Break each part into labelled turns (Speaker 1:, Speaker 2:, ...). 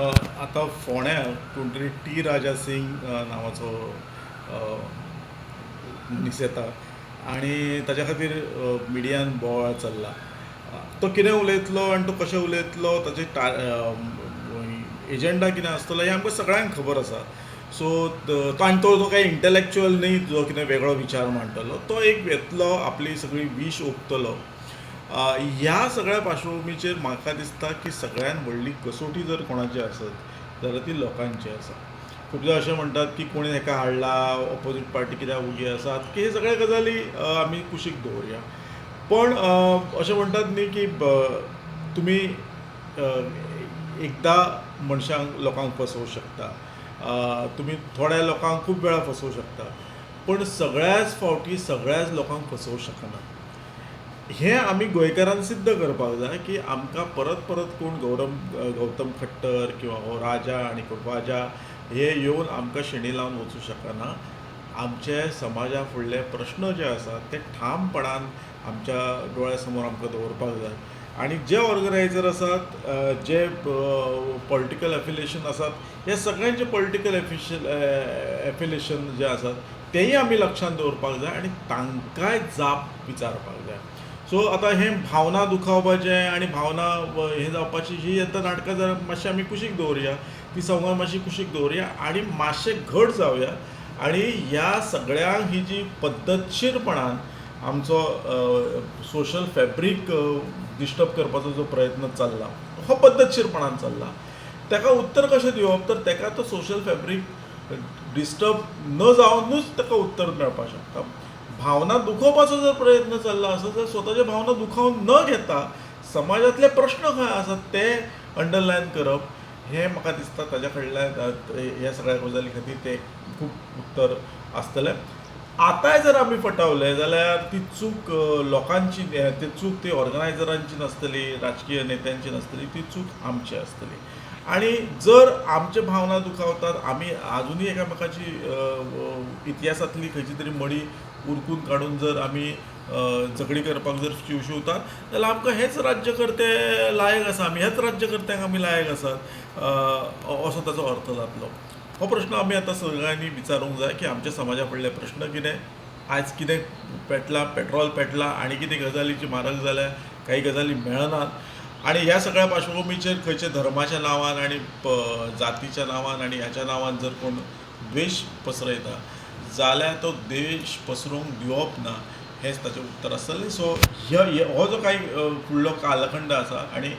Speaker 1: आता फोंड्या कोण तरी टी राजा सिंग नांवाचो मनीस येता आनी ताच्या खातीर मिडियान बोवाळ चल्ला. तो कितें उलयतलो आनी तो कशें उलयतलो ताचे एजंडा कितें आसतलो हें आमकां सगळ्यांक खबर आसा. सो तो काही इंटलॅक्च्युअल न्ही जो कितें वेगळो विचार मांडटलो. तो एक येतलो आपली सगळी वीश ओंपतलो. ह्या सगळ्या पार्श्वभुमीचेर म्हाका दिसता की सगळ्यान व्हडली कसोटी जर कोणाची आसत जाल्यार ती लोकांची आसा. खूबदां अशें म्हणटात की कोणी हेका हाडला, ऑपोजीट पार्टी कित्याक उगी आसात, की हे सगळे गजाली आमी कुशीक दवरया. पण अशें म्हणटात न्ही की तुमी एकदां मनशांक लोकांक फसोवंक शकता, तुमी थोड्या लोकांक खूब वेळा फसोवंक शकता, पण सगळ्याच फावटी सगळ्याच लोकांक फसोवंक शकना. हें आमी गोंयकारान सिद्ध करपाक जाय की आमकां परत परत कोण गौतम खट्टर किंवा हो राजा आनी वाजा हे येवन आमकां शेणी लावन वचूं शकना. आमचे समाजा फुडले प्रश्न जे आसात ते ठामपणान आमच्या दोळ्या समोर आमकां दवरपाक जाय. आनी जे ऑर्गनायझर आसात, जे पॉलिटिकल एफिलिएशन आसात, हे सगळ्यांचे पॉलिटिकल एफिलिएशन जे आसात तेंय आमी लक्षांत दवरपाक जाय आनी तांकांय जाप विचारपाक जाय. सो आतां हें भावना दुखावपाचें आनी भावना हें जावपाची ही येता नाटकां जर मातशें आमी कुशीक दवरया, ती संवय मातशी कुशीक दवरया आनी मातशें घट जावया. आनी ह्या सगळ्यांक ही जी पद्दतशीरपणान आमचो सोशल फॅब्रीक डिस्टर्ब करपाचो जो प्रयत्न चल्ला, हो पद्दतशीरपणान चल्ला, ताका उत्तर कशें दिवप, तर ताका तो सोशल फॅब्रीक डिस्टर्ब न जावनूच ताका उत्तर मेळपाक शकता. भावना दुखोवपाचो जर प्रयत्न चल्ला आसत जाल्यार स्वताच्यो भावना दुखावन न घेता समाजातले प्रश्न खंय आसात ते अंडरलायन करप, हें म्हाका दिसता ताच्या कडल्यान ह्या सगळ्या गजाली खातीर तें खूब उत्तर आसतलें. आतांय जर आमी फटावले जाल्यार ती चूक लोकांची, ती चूक ती ऑर्गनायझरांची नासतली, राजकीय नेत्यांची नासतली, ती चूक आमची आसतली. आनी जर आमचे भावना दुखावतात, आमी आजुनूय एकामेकाची इतिहासांतली खंयची तरी मडी उरकून काडून जर आमी झगडी करपाक जर शिवतात जाल्यार आमकां हेच राज्यकर्ते लायक आसा, आमी हेच राज्यकर्त्यांक आमी लायक आसात असो ताचो अर्थ जातलो. हो प्रश्न आमी आतां सगळ्यांनी विचारूंक जाय की आमच्या समाजा फुडले प्रश्न कितें, आयज कितें पेटलां, पेट्रोल पेटलां आनी कितें गजालीची म्हारग जाल्या, काही गजाली मेळनात आनी ह्या सगळ्या पार्श्वभुमीचेर खंयचे धर्माच्या नांवान आनी जातीच्या नांवान आनी ह्याच्या नांवान जर कोण द्वेश पसरयता जाल्यार तो द्वेश पसरूंक दिवप ना, हेंच ताचें उत्तर आसतलें. सो हो जो काही फुडलो कालखंड आसा आनी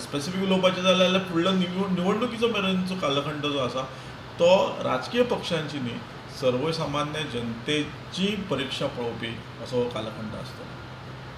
Speaker 1: स्पेसिफीक उलोवपाचें जाल्यार फुडलो निवडणुकीचो मेरेनचो कालखंड जो आसा तो राजकीय पक्षांची न्ही, सर्वसामान्य जनतेची परिक्षा पळोवपी असो हो कालखंड आसतलो.